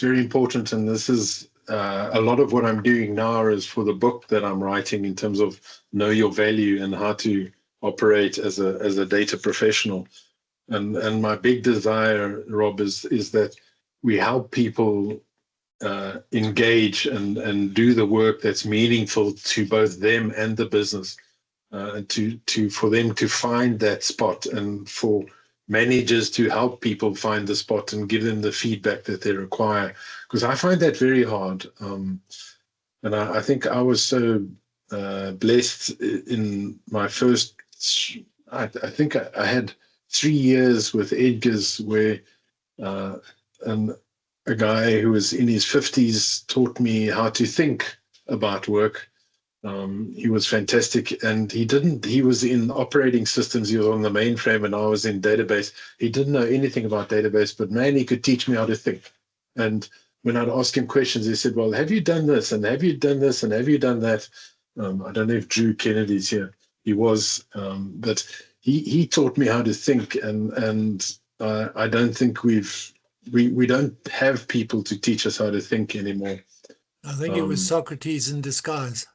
very important, and this is a lot of what I'm doing now is for the book that I'm writing in terms of know your value and how to operate as a data professional. And my big desire, Rob, is that we help people engage and do the work that's meaningful to both them and the business, and for them to find that spot, and for managers to help people find the spot and give them the feedback that they require. Because I find that very hard. And I think I was so blessed in my first, I think I had 3 years with Edgar's where a guy who was in his 50s taught me how to think about work. He was fantastic, and he was in operating systems. He was on the mainframe and I was in database. He didn't know anything about database, but man, he could teach me how to think. And when I'd ask him questions, he said, well, have you done this? And have you done this? And have you done that? I don't know if Drew Kennedy's here. He was, but he taught me how to think. And I don't think we don't have people to teach us how to think anymore. I think it was Socrates in disguise.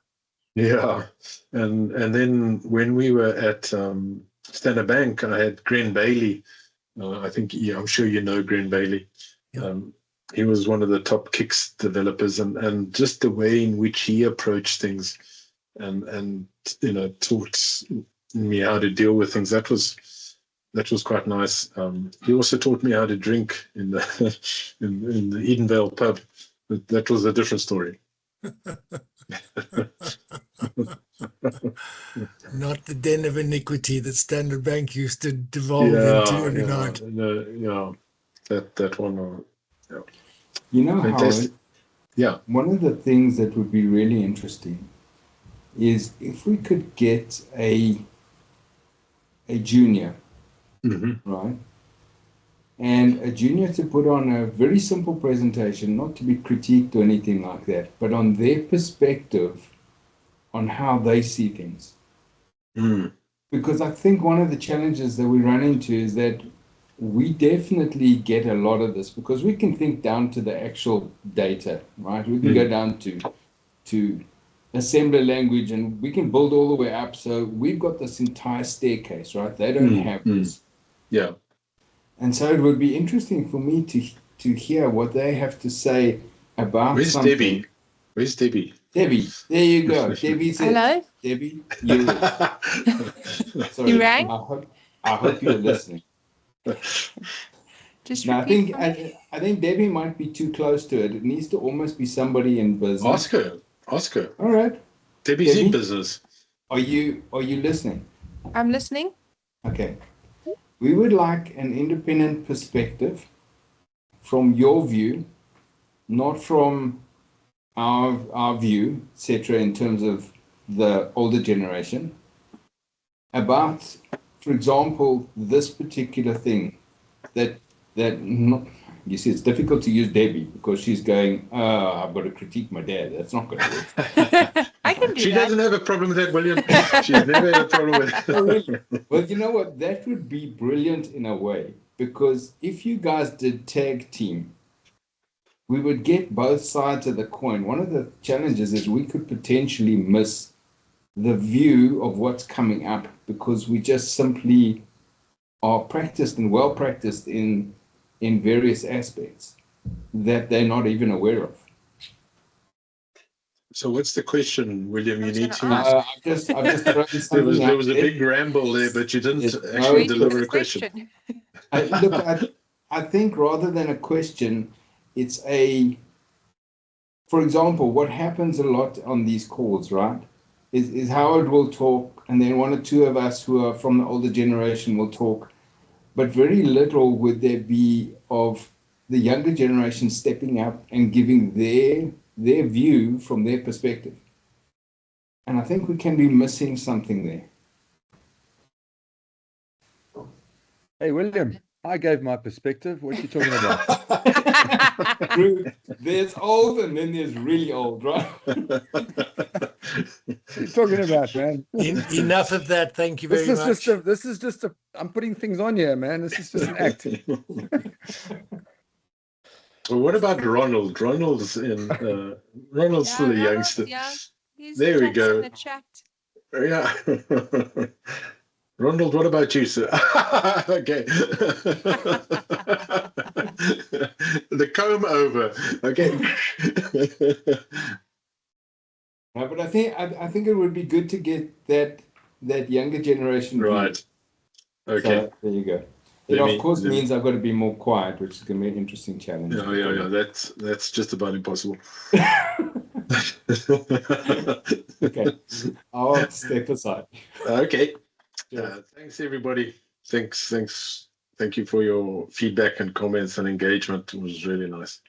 Yeah, and then when we were at Standard Bank, I had Gren Bailey. I'm sure you know Gren Bailey. Yeah. He was one of the top Kix developers, and just the way in which he approached things, and taught me how to deal with things. That was quite nice. He also taught me how to drink in the in the Edenvale pub. But that was a different story. Not the den of iniquity that Standard Bank used to devolve into every night. That one. You know, fantastic. Howard, one of the things that would be really interesting is if we could get a junior, right? and a junior to put on a very simple presentation, not to be critiqued or anything like that, but on their perspective on how they see things. Because I think one of the challenges that we run into is that we definitely get a lot of this because we can think down to the actual data, right? We can go down to assembler language and we can build all the way up. So we've got this entire staircase, right? They don't have this. Yeah. And so it would be interesting for me to hear what they have to say about Where's something. Debbie? Where's Debbie? Debbie, there you go. Debbie's it. Hello? Debbie, you're it. Sorry, You rang? I hope you're listening. Just No, repeat. I think Debbie might be too close to it. It needs to almost be somebody in business. Ask her. All right. Debbie's in business. Are you listening? I'm listening. Okay. We would like an independent perspective from your view, not from our view, etc., in terms of the older generation, about, for example, this particular thing that you see, it's difficult to use Debbie because she's going, I've got to critique my dad. That's not going to work. I can do She that. doesn't have a problem with that, William. She's never had a problem with it. Oh, really? Well, you know what? That would be brilliant in a way, because if you guys did tag team, we would get both sides of the coin. One of the challenges is we could potentially miss the view of what's coming up because we just simply are practiced and well practiced in various aspects that they're not even aware of. So what's the question, William? You need to. I've just thrown something there was a out big ramble there, but you didn't Yes, actually no, deliver a question. I think rather than a question, it's for example, what happens a lot on these calls, right, is Howard will talk, and then one or two of us who are from the older generation will talk, but very little would there be of the younger generation stepping up and giving their view from their perspective. And I think we can be missing something there. Hey, William, I gave my perspective. What are you talking about? There's old and then there's really old, right? What are you talking about, man? Enough of that. Thank you very much. This is just I'm putting things on here, man. This is just an act. Well, what about Ronald? Ronald's still a youngster. Yeah, he's there we go. In the chat. Yeah. Ronald, what about you, sir? Okay. The comb over. Okay. No, but I think it would be good to get that younger generation. Right. Okay. So, there you go. It of course means I've got to be more quiet, which is going to be an interesting challenge. Yeah. That's just about impossible. Okay. I'll step aside. Okay. Thanks, everybody. Thanks. Thank you for your feedback and comments and engagement. It was really nice.